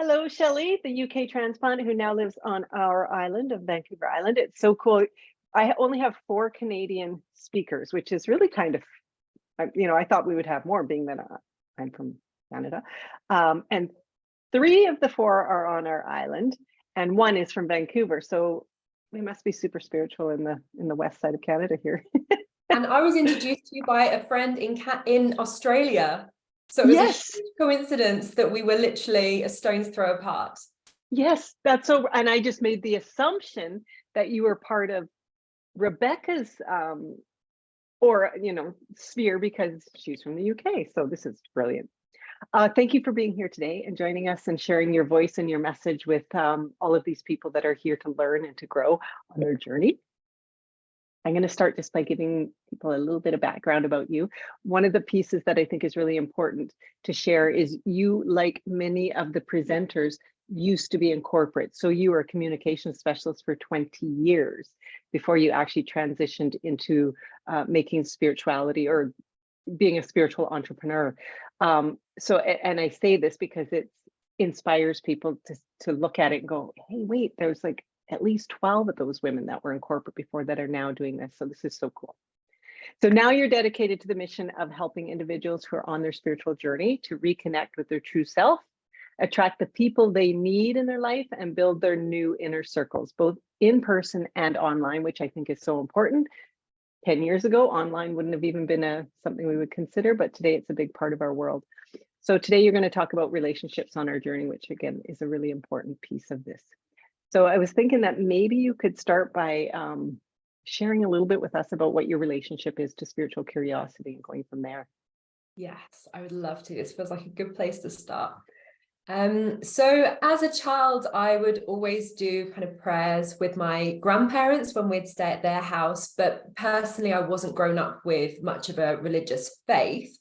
Hello, Shelley, the UK transplant who now lives on our island of Vancouver Island. It's so cool. I only have 4 Canadian speakers, which is really kind of, I thought we would have more being that I'm from Canada. And 3 of the 4 are on our island and 1 is from Vancouver. So we must be super spiritual in the west side of Canada here. And I was introduced to you by a friend in Australia. So it was Yes. a huge coincidence that we were literally a stone's throw apart. Yes, that's so. And I just made the assumption that you were part of Rebecca's sphere because she's from the UK. So this is brilliant. Thank you for being here today and joining us and sharing your voice and your message with all of these people that are here to learn and to grow on their journey. I'm going to start just by giving people a little bit of background about you. One of the pieces that I think is really important to share is you, like many of the presenters, used to be in corporate. So you were a communication specialist for 20 years before you actually transitioned into making spirituality or being a spiritual entrepreneur. And I say this because it inspires people to look at it and go, hey, wait, there's like at least 12 of those women that were in corporate before that are now doing this. So this is so cool. So now you're dedicated to the mission of helping individuals who are on their spiritual journey to reconnect with their true self, attract the people they need in their life, and build their new inner circles, both in person and online, which I think is so important. 10 years ago, online wouldn't have even been something we would consider, but today it's a big part of our world. So today you're going to talk about relationships on our journey, which again is a really important piece of this. So I was thinking that maybe you could start by sharing a little bit with us about what your relationship is to spiritual curiosity and going from there. Yes, I would love to. This feels like a good place to start. So as a child, I would always do kind of prayers with my grandparents when we'd stay at their house. But personally, I wasn't grown up with much of a religious faith.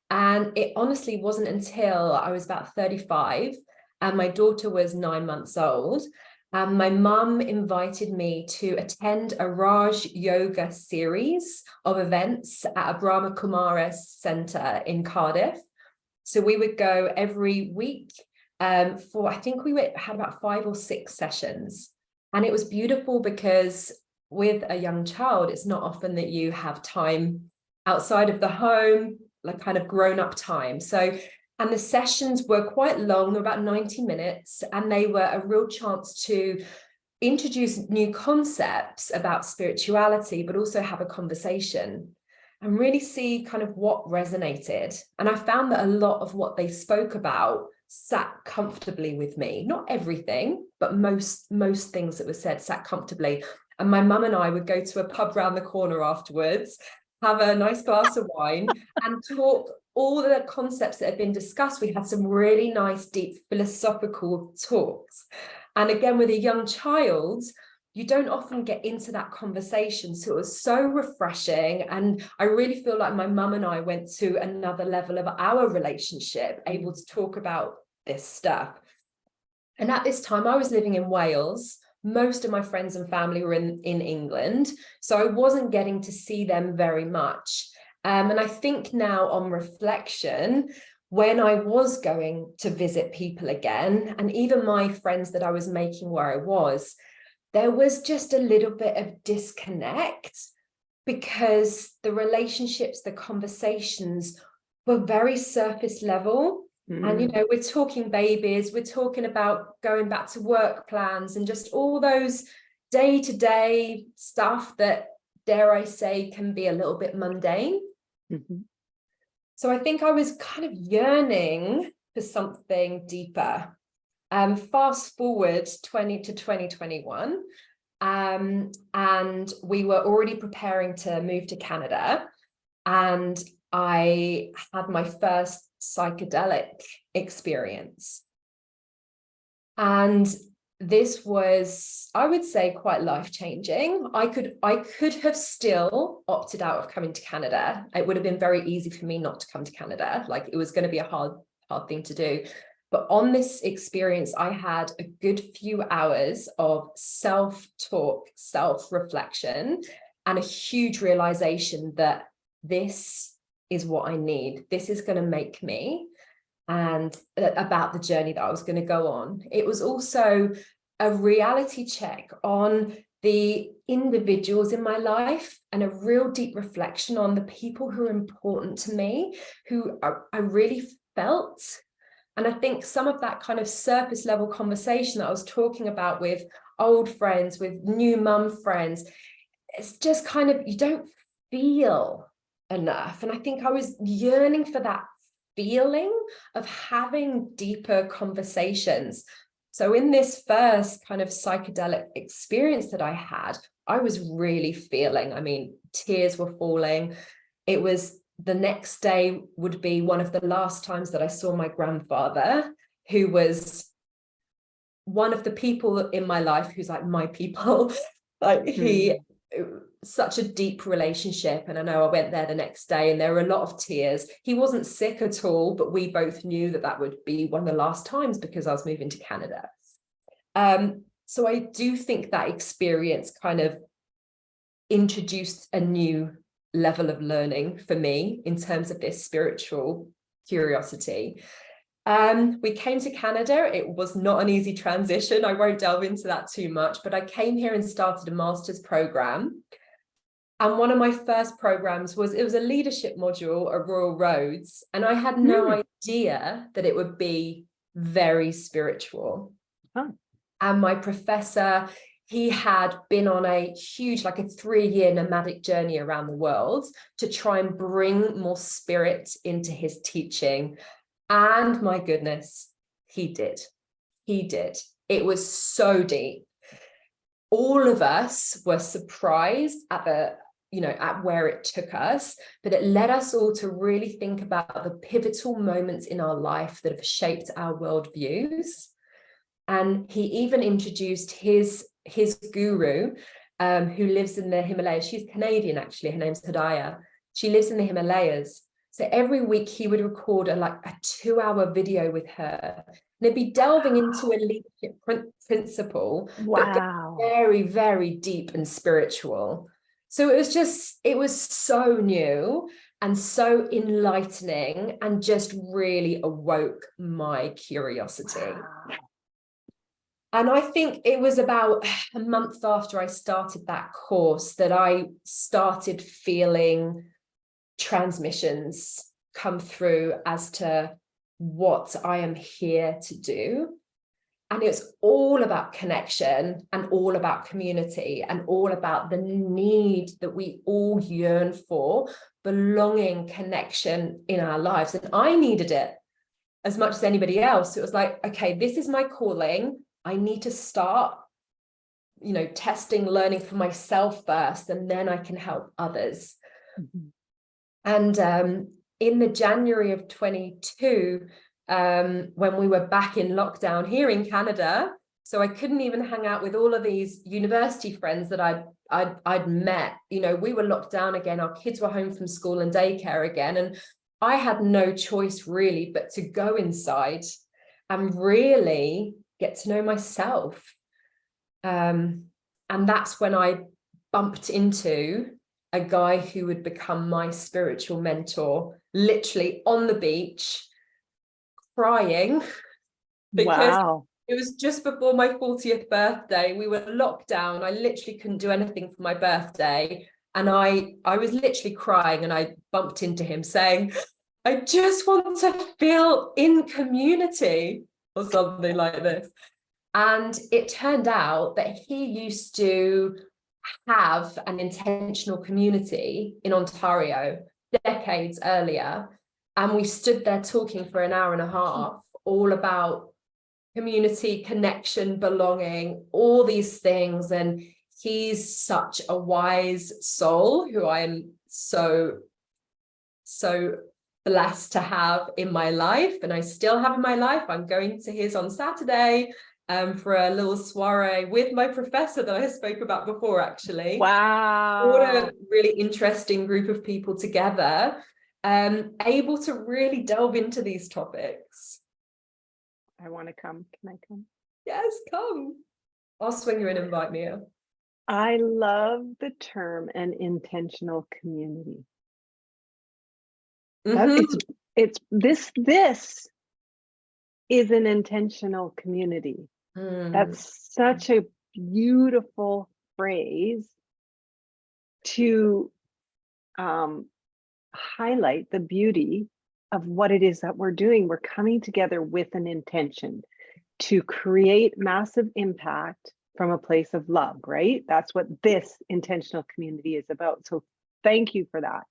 And it honestly wasn't until I was about 35 and my daughter was 9 months old. My mum invited me to attend a Raj Yoga series of events at a Brahma Kumaris Centre in Cardiff. So we would go every week for, I think had about 5 or 6 sessions. And it was beautiful because with a young child, it's not often that you have time outside of the home, like kind of grown up time. And the sessions were quite long, they were about 90 minutes, and they were a real chance to introduce new concepts about spirituality, but also have a conversation and really see kind of what resonated. And I found that a lot of what they spoke about sat comfortably with me. Not everything, but most things that were said sat comfortably. And my mum and I would go to a pub round the corner afterwards, have a nice glass of wine and talk all the concepts that had been discussed. We had some really nice, deep philosophical talks. And again, with a young child, you don't often get into that conversation. So it was so refreshing. And I really feel like my mum and I went to another level of our relationship, able to talk about this stuff. And at this time, I was living in Wales. Most of my friends and family were in England. So I wasn't getting to see them very much. And I think now on reflection, when I was going to visit people again, and even my friends that I was making where I was, there was just a little bit of disconnect because the relationships, the conversations were very surface level. And, we're talking babies, we're talking about going back to work plans and just all those day-to-day stuff that, dare I say, can be a little bit mundane. Mm-hmm. So I think I was kind of yearning for something deeper. Fast forward 2021, and we were already preparing to move to Canada, and I had my first psychedelic experience. And this was, I would say, quite life-changing. I could have still opted out of coming to Canada. It would have been very easy for me not to come to Canada. Like, it was going to be a hard thing to do. But on this experience, I had a good few hours of self-talk, self-reflection, and a huge realization that this is what I need. This is going to make me. and about the journey that I was going to go on. It was also a reality check on the individuals in my life and a real deep reflection on the people who are important to me, who I really felt. And I think some of that kind of surface level conversation that I was talking about with old friends, with new mum friends, it's just kind of, you don't feel enough. And I think I was yearning for that feeling of having deeper conversations. So in this first kind of psychedelic experience that I had, I was really feeling, I mean, tears were falling. It was, the next day would be one of the last times that I saw my grandfather, who was one of the people in my life who's like my people. Like he, such a deep relationship. And I know I went there the next day and there were a lot of tears. He wasn't sick at all, but we both knew that that would be one of the last times because I was moving to Canada. So I do think that experience kind of introduced a new level of learning for me in terms of this spiritual curiosity. We came to Canada. It was not an easy transition. I won't delve into that too much, but I came here and started a master's program. And one of my first programs was, it was a leadership module at Royal Roads. And I had no idea that it would be very spiritual. Huh. And my professor, he had been on a huge, like a 3-year nomadic journey around the world to try and bring more spirit into his teaching. And my goodness, he did. He did. It was so deep. All of us were surprised at the, at where it took us, but it led us all to really think about the pivotal moments in our life that have shaped our worldviews. And he even introduced his guru, who lives in the Himalayas. She's Canadian, actually. Her name's Hidayah. She lives in the Himalayas. So every week he would record a 2-hour video with her. And they'd be delving into a leadership principle, but very, very deep and spiritual. So it was so new and so enlightening and just really awoke my curiosity. Wow. And I think it was about a month after I started that course that I started feeling transmissions come through as to what I am here to do. And it's all about connection and all about community and all about the need that we all yearn for, belonging, connection in our lives. And I needed it as much as anybody else. It was like, okay, this is my calling. I need to start, testing, learning for myself first, and then I can help others. Mm-hmm. And in the January of 22, when we were back in lockdown here in Canada, so I couldn't even hang out with all of these university friends that I'd met. We were locked down again. Our kids were home from school and daycare again, and I had no choice really but to go inside and really get to know myself. And that's when I bumped into a guy who would become my spiritual mentor, literally on the beach, crying, because it was just before my 40th birthday. We were locked down. I literally couldn't do anything for my birthday. And I was literally crying, and I bumped into him saying, I just want to feel in community, or something like this. And it turned out that he used to have an intentional community in Ontario decades earlier. And we stood there talking for an hour and a half, all about community, connection, belonging, all these things. And he's such a wise soul who I am so blessed to have in my life, and I still have in my life. I'm going to his on Saturday for a little soiree with my professor that I spoke about before, actually. Wow. What a really interesting group of people together, able to really delve into these topics. I want to come. Can I come? Yes, come. I'll swing you and invite me in. I love the term an intentional community. Mm-hmm. It's this is an intentional community. That's such a beautiful phrase to highlight the beauty of what it is that we're doing. We're coming together with an intention to create massive impact from a place of love, right? That's what this intentional community is about. So thank you for that.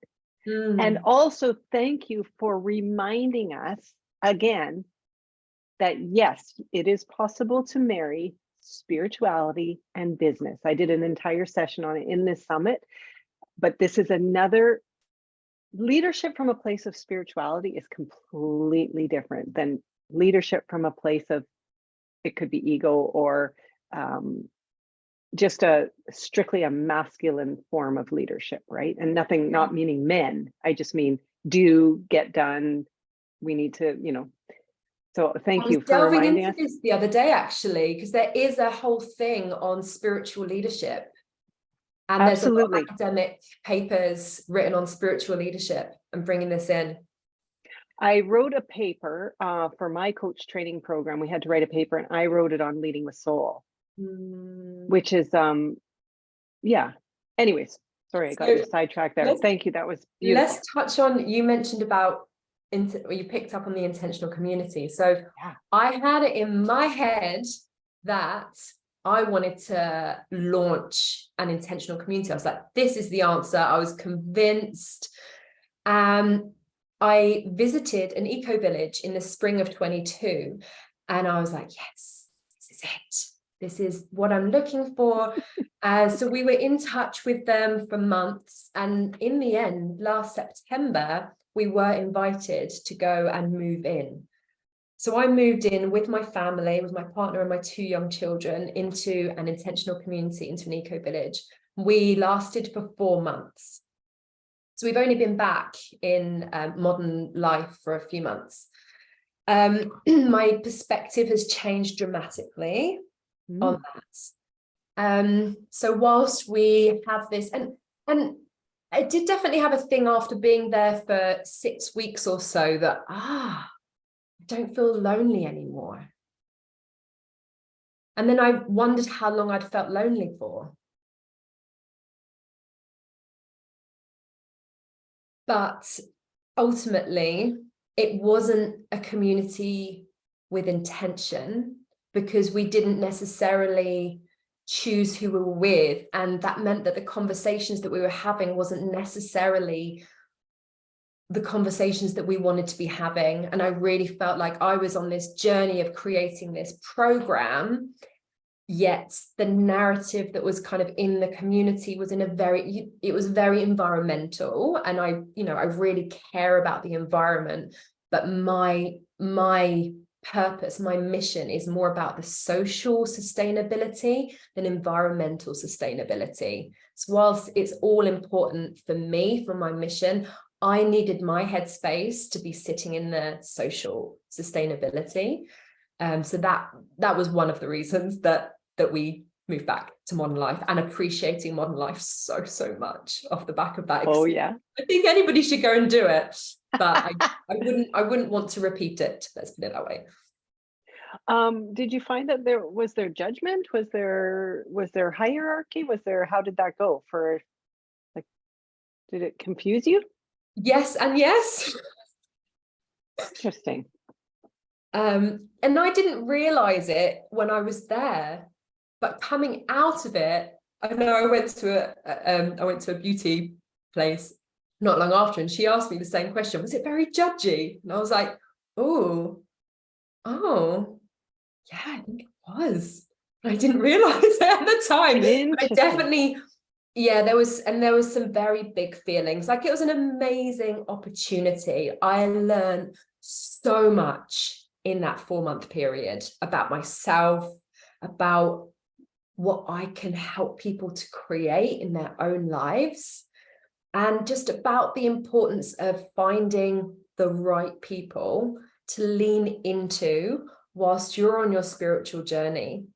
And also thank you for reminding us again that yes, it is possible to marry spirituality and business. I did an entire session on it in this summit, but this is another leadership from a place of spirituality is completely different than leadership from a place of, it could be ego or just a strictly a masculine form of leadership, right? And nothing, not meaning men. I just mean do, get done. We need to, so thank you for reminding us. This the other day, actually, because there is a whole thing on spiritual leadership. And Absolutely. There's a lot of academic papers written on spiritual leadership and bringing this in. I wrote a paper for my coach training program. We had to write a paper and I wrote it on leading with soul, which is, yeah. Anyways, sorry, I got you sidetracked there. Thank you. That was beautiful. Let's touch on, you mentioned about, you picked up on the intentional community. So yeah. I had it in my head that I wanted to launch an intentional community. I was like, this is the answer. I was convinced. I visited an eco village in the spring of 22, and I was like, yes, this is it. This is what I'm looking for. So we were in touch with them for months. And in the end, last September, we were invited to go and move in. So I moved in with my family, with my partner and my 2 young children, into an intentional community, into an eco village. We lasted for 4 months. So we've only been back in modern life for a few months. My perspective has changed dramatically on that. So whilst we have this, and I did definitely have a thing after being there for 6 weeks or so that, I don't feel lonely anymore. And then I wondered how long I'd felt lonely for. But ultimately, it wasn't a community with intention, because we didn't necessarily choose who we were with. And that meant that the conversations that we were having wasn't necessarily the conversations that we wanted to be having. And I really felt like I was on this journey of creating this program, yet the narrative that was kind of in the community was it was very environmental. And I really care about the environment, but my purpose, my mission is more about the social sustainability than environmental sustainability. So whilst it's all important for me, for my mission, I needed my headspace to be sitting in the social sustainability. So that was one of the reasons that we moved back to modern life, and appreciating modern life so much off the back of that. Oh yeah, I think anybody should go and do it, but I wouldn't want to repeat it. Let's put it that way. Did you find that there was judgment? Was there hierarchy? How did that go? Did it confuse you? Yes and yes. Interesting. And I didn't realize it when I was there, but coming out of it, I know I went to a beauty place not long after, and she asked me the same question. Was it very judgy? And I was like, oh, yeah, I think it was. I didn't realize it at the time. But I definitely, yeah, there was some very big feelings. Like, it was an amazing opportunity. I learned so much in that 4-month period about myself, about what I can help people to create in their own lives, and just about the importance of finding the right people to lean into whilst you're on your spiritual journey,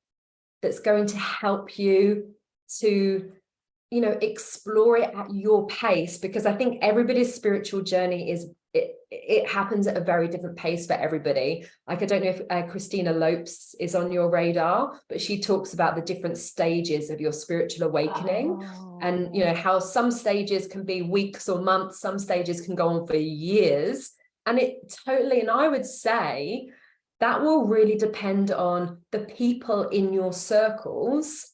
that's going to help you to, explore it at your pace. Because I think everybody's spiritual journey is it happens at a very different pace for everybody. Like, I don't know if Christina Lopes is on your radar, but she talks about the different stages of your spiritual awakening. And, you know, how some stages can be weeks or months, some stages can go on for years. And it totally, and I would say that will really depend on the people in your circles.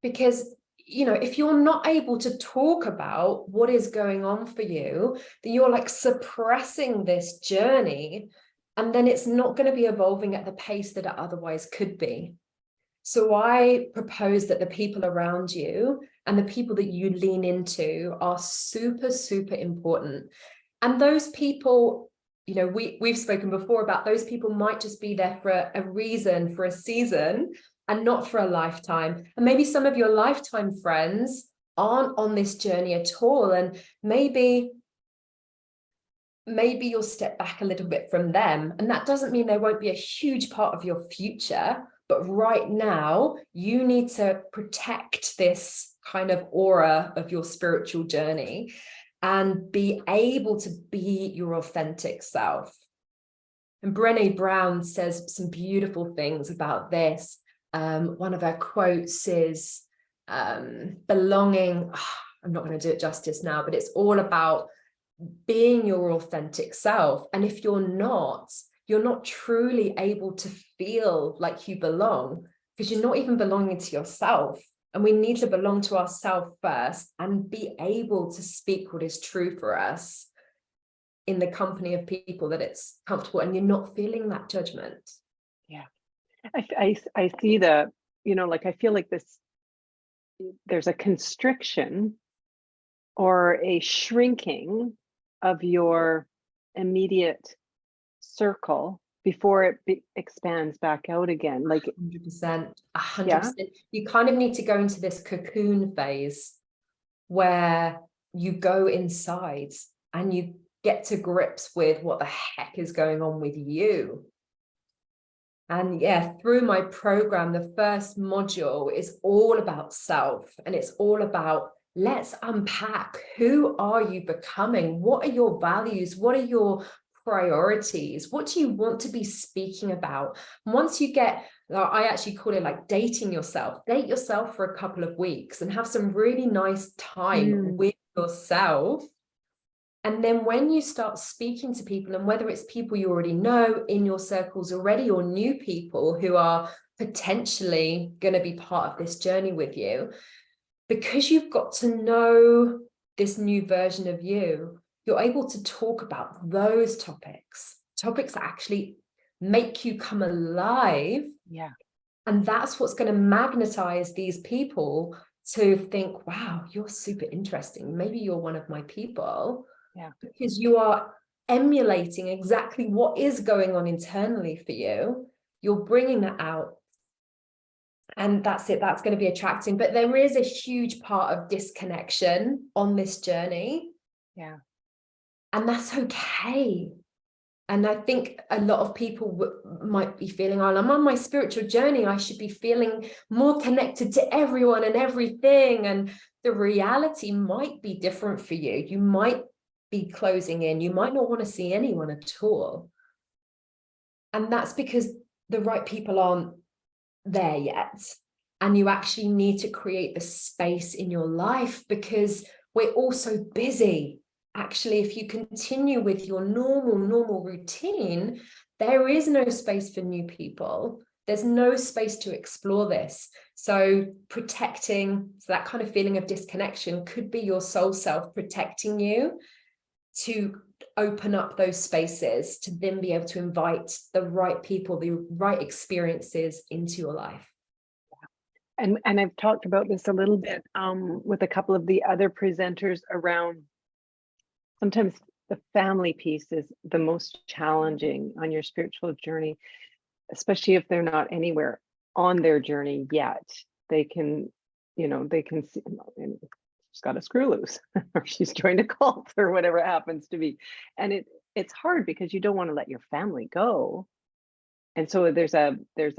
Because, you know, if you're not able to talk about what is going on for you, then you're like suppressing this journey, and then it's not going to be evolving at the pace that it otherwise could be. So I propose that the people around you and the people that you lean into are super, super important. And those people, you know, we've spoken before about those people might just be there for a reason, for a season, and not for a lifetime. And maybe some of your lifetime friends aren't on this journey at all. And maybe you'll step back a little bit from them. And that doesn't mean they won't be a huge part of your future. But right now, you need to protect this kind of aura of your spiritual journey and be able to be your authentic self. And Brené Brown says some beautiful things about this. One of her quotes is belonging. I'm not going to do it justice now, but it's all about being your authentic self. And if you're not truly able to feel like you belong, because you're not even belonging to yourself. And we need to belong to ourselves first and be able to speak what is true for us in the company of people that it's comfortable, and you're not feeling that judgment. Yeah. I see the, you know, like I feel like there's a constriction or a shrinking of your immediate circle before it expands back out again. Like 100%. yeah. You kind of need to go into this cocoon phase where you go inside and you get to grips with what the heck is going on with you. And yeah, through my program, the first module is all about self, and it's all about, let's unpack, who are you becoming? What are your values? What are your priorities? What do you want to be speaking about? And once you get, I actually call it like dating yourself. Date yourself for a couple of weeks and have some really nice time with yourself. And then when you start speaking to people, and whether it's people you already know in your circles already, or new people who are potentially going to be part of this journey with you, because you've got to know this new version of you, you're able to talk about those topics that actually make you come alive. Yeah. And that's what's going to magnetize these people to think, wow, you're super interesting. Maybe you're one of my people. Yeah. Because you are emulating exactly what is going on internally for you. You're bringing that out. And that's it. That's going to be attracting. But there is a huge part of disconnection on this journey. Yeah. And that's okay. And I think a lot of people might be feeling, oh, I'm on my spiritual journey. I should be feeling more connected to everyone and everything. And the reality might be different for you. You might be closing in. You might not want to see anyone at all. And that's because the right people aren't there yet. And you actually need to create the space in your life, because we're all so busy. Actually, if you continue with your normal routine, there is no space for new people. There's no space to explore this. So protecting, so that kind of feeling of disconnection could be your soul self protecting you to open up those spaces to then be able to invite the right people, the right experiences into your life. And I've talked about this a little bit with a couple of the other presenters around, sometimes the family piece is the most challenging on your spiritual journey, especially if they're not anywhere on their journey yet. They can, they can see, she's got a screw loose or she's joined a cult or whatever it happens to be. And it's hard because you don't want to let your family go. And so there's a bit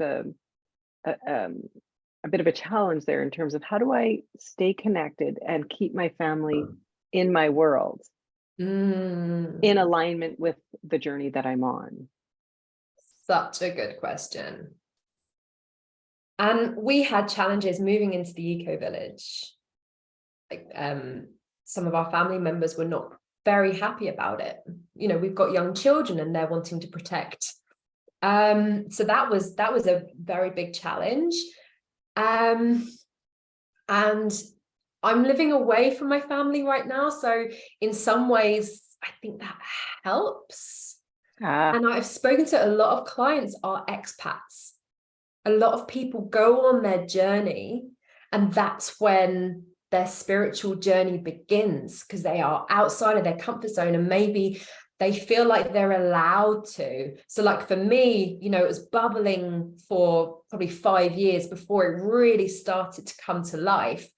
of a challenge there in terms of, how do I stay connected and keep my family in my world? in alignment with the journey that I'm on? Such a good question. And we had challenges moving into the eco village. Like, some of our family members were not very happy about it. You know, we've got young children and they're wanting to protect. So that was a very big challenge. And I'm living away from my family right now. So in some ways, I think that helps. And I've spoken to a lot of clients are expats. A lot of people go on their journey, and that's when their spiritual journey begins, because they are outside of their comfort zone and maybe they feel like they're allowed to. So like for me, you know, it was bubbling for probably 5 years before it really started to come to life,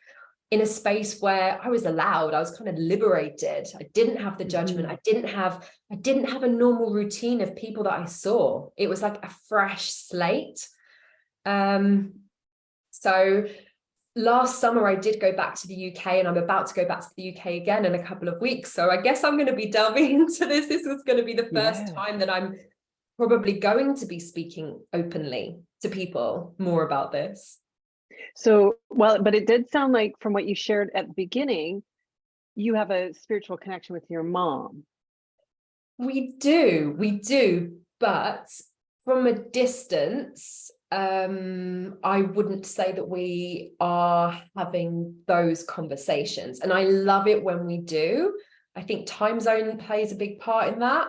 in a space where I was allowed, I was kind of liberated. I didn't have the judgment. I didn't have a normal routine of people that I saw. It was like a fresh slate. So last summer I did go back to the UK, and I'm about to go back to the UK again in a couple of weeks. So I guess I'm going to be delving into this. This is going to be the first time that I'm probably going to be speaking openly to people more about this. So, well, but it did sound like from what you shared at the beginning, you have a spiritual connection with your mom. We do, but from a distance, I wouldn't say that we are having those conversations. And I love it when we do. I think time zone plays a big part in that.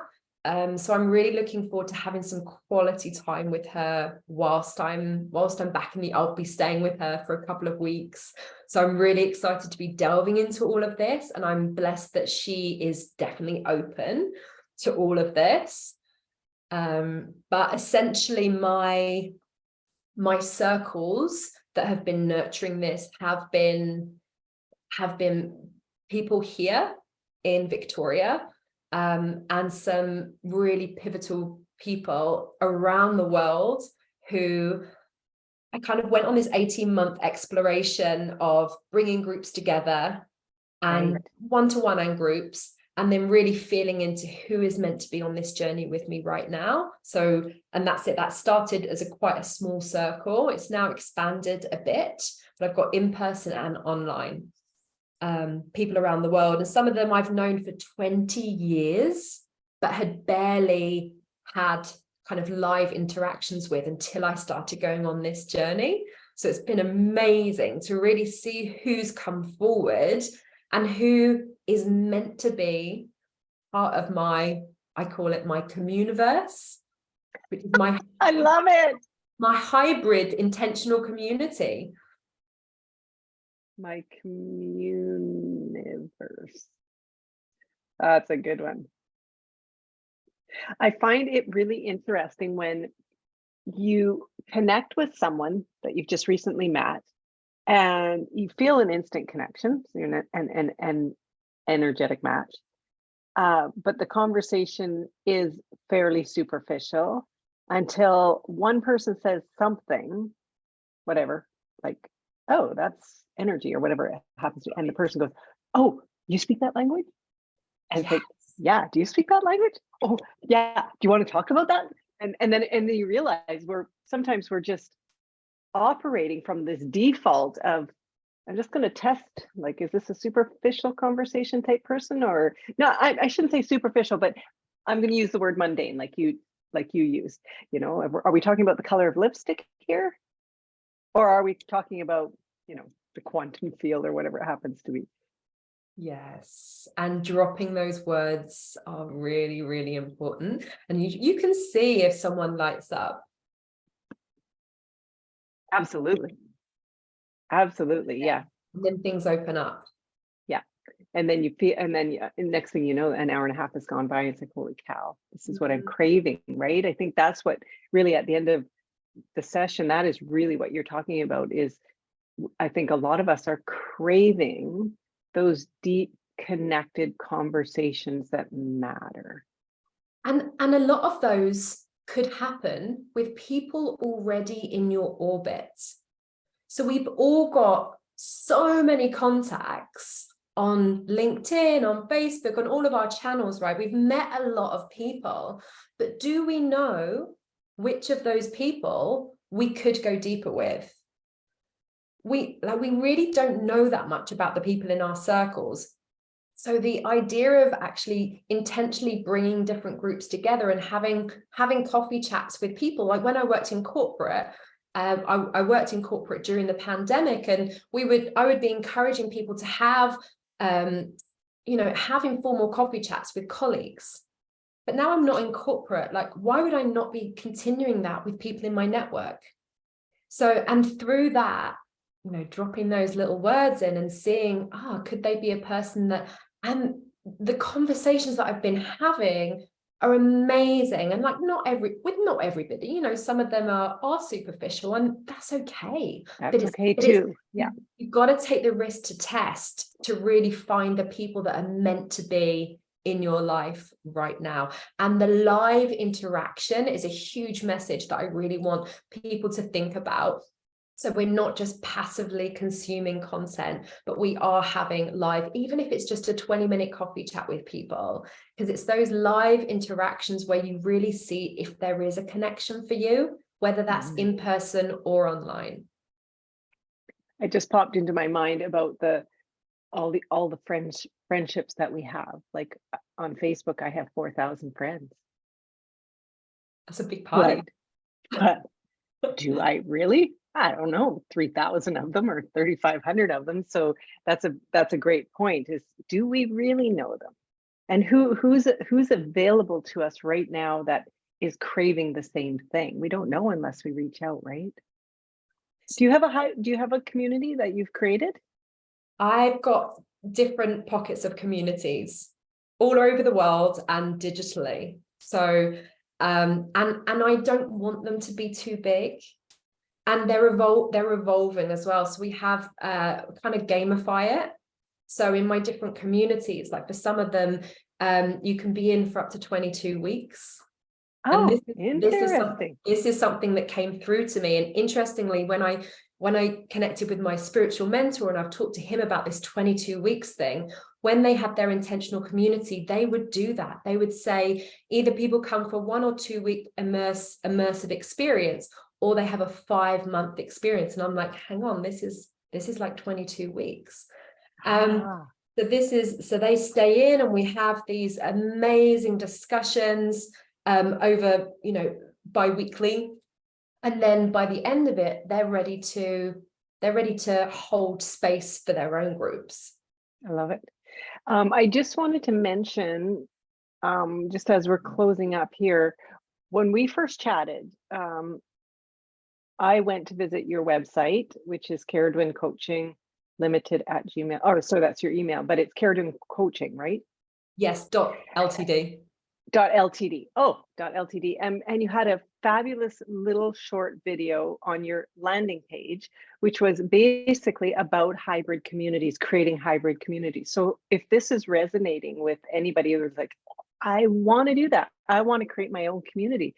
So I'm really looking forward to having some quality time with her whilst I'm back I'll be staying with her for a couple of weeks. So I'm really excited to be delving into all of this, and I'm blessed that she is definitely open to all of this. But essentially my circles that have been nurturing this have been people here in Victoria, and some really pivotal people around the world who I kind of went on this 18-month exploration of bringing groups together, and one-to-one and groups, and then really feeling into who is meant to be on this journey with me right now. So, and that's it. That started as quite a small circle. It's now expanded a bit, but I've got in-person and online people around the world. And some of them I've known for 20 years, but had barely had kind of live interactions with until I started going on this journey. So it's been amazing to really see who's come forward and who is meant to be part of I call it my communiverse, which is I love it. My hybrid intentional community. My communiverse. That's a good one. I find it really interesting when you connect with someone that you've just recently met and you feel an instant connection, so you're an energetic match. But the conversation is fairly superficial until one person says something, whatever, like, oh, that's energy or whatever it happens to, and the person goes, oh, you speak that language? And it's like, yeah, do you speak that language? Oh, yeah, do you want to talk about that? And then you realize sometimes we're just operating from this default of, I'm just going to test, like, is this a superficial conversation type person? Or no, I shouldn't say superficial, but I'm going to use the word mundane, like you used. You know, are we talking about the color of lipstick here, or are we talking about, you know, the quantum field or whatever it happens to be? Yes, and dropping those words are really, really important. And you can see if someone lights up. Absolutely, yeah. And then things open up. Yeah, and then you feel, and then next thing you know, an hour and a half has gone by. It's like, holy cow, this is what I'm craving, right? I think that's what really at the end of the session, that is really what you're talking about. Is I think a lot of us are craving those deep connected conversations that matter. And a lot of those could happen with people already in your orbit. So we've all got so many contacts on LinkedIn, on Facebook, on all of our channels, right? We've met a lot of people, but do we know which of those people we could go deeper with? We really don't know that much about the people in our circles. So the idea of actually intentionally bringing different groups together and having coffee chats with people, like when I worked in corporate, I worked in corporate during the pandemic, and I would be encouraging people to have have informal coffee chats with colleagues. But now I'm not in corporate, like, why would I not be continuing that with people in my network? So, and through that, dropping those little words in and seeing, could they be a person that, and the conversations that I've been having are amazing. And like, not everybody, some of them are superficial, and that's okay. That's okay too. Yeah. You've got to take the risk to test, to really find the people that are meant to be in your life right now. And the live interaction is a huge message that I really want people to think about. So we're not just passively consuming content, but we are having live, even if it's just a 20-minute coffee chat with people, because it's those live interactions where you really see if there is a connection for you, whether that's in person or online. It just popped into my mind about all the friendships that we have. Like on Facebook, I have 4,000 friends. That's a big party. But do I really? I don't know, 3,000 of them or 3,500 of them. So that's a great point, is do we really know them? And who's available to us right now that is craving the same thing? We don't know unless we reach out, right? Do you have a community that you've created? I've got different pockets of communities all over the world and digitally. So and I don't want them to be too big. And they're evolving as well. So we have kind of gamify it. So in my different communities, like for some of them, you can be in for up to 22 weeks. Oh, and interesting. This is something that came through to me. And interestingly, when I connected with my spiritual mentor and I've talked to him about this 22 weeks thing, when they had their intentional community, they would do that. They would say either people come for 1 or 2 week immersive experience, or they have a 5-month experience. And I'm like, hang on, this is like 22 weeks. So they stay in, and we have these amazing discussions over, bi-weekly. And then by the end of it, they're ready to hold space for their own groups. I love it. I just wanted to mention, just as we're closing up here, when we first chatted, I went to visit your website, which is Ceridwen Coaching Limited at Gmail. Oh, so that's your email, but it's Ceridwen Coaching, right? Yes, .ltd. .ltd. Oh, .ltd. And you had a fabulous little short video on your landing page, which was basically about hybrid communities, creating hybrid communities. So if this is resonating with anybody who's like, I want to do that, I want to create my own community,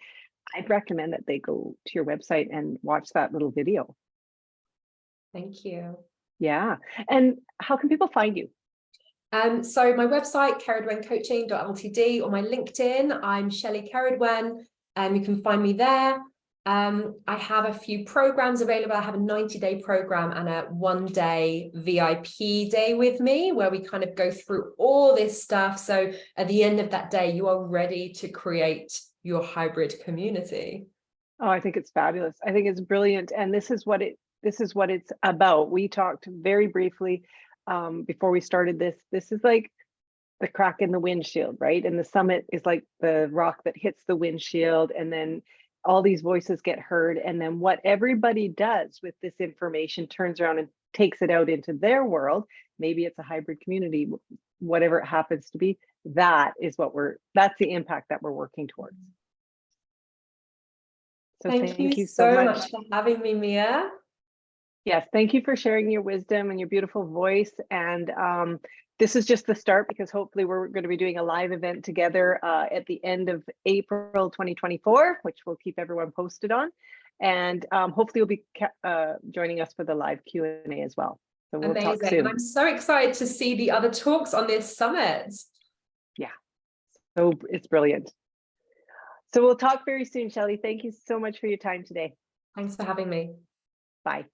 I'd recommend that they go to your website and watch that little video. Thank you. Yeah. And how can people find you? So my website, ceridwencoaching.ltd, or my LinkedIn, I'm Shelley Ceridwen, and you can find me there. I have a few programs available. I have a 90-day program and a 1-day VIP day with me, where we kind of go through all this stuff. So at the end of that day, you are ready to create your hybrid community. Oh, I think it's fabulous. I think it's brilliant. And this is what it's about. We talked very briefly before we started this. This is like the crack in the windshield, right? And the summit is like the rock that hits the windshield, and then all these voices get heard. And then what everybody does with this information turns around and takes it out into their world. Maybe it's a hybrid community, whatever it happens to be. That's the impact that we're working towards. So thank you so much for having me, Mia. Yes, thank you for sharing your wisdom and your beautiful voice. And this is just the start, because hopefully we're going to be doing a live event together at the end of April 2024, which we'll keep everyone posted on. And hopefully you'll be joining us for the live Q&A as well. So we'll talk Amazing. soon. And I'm so excited to see the other talks on this summit. Yeah, so it's brilliant. So we'll talk very soon, Shelley. Thank you so much for your time today. Thanks for having me. Bye.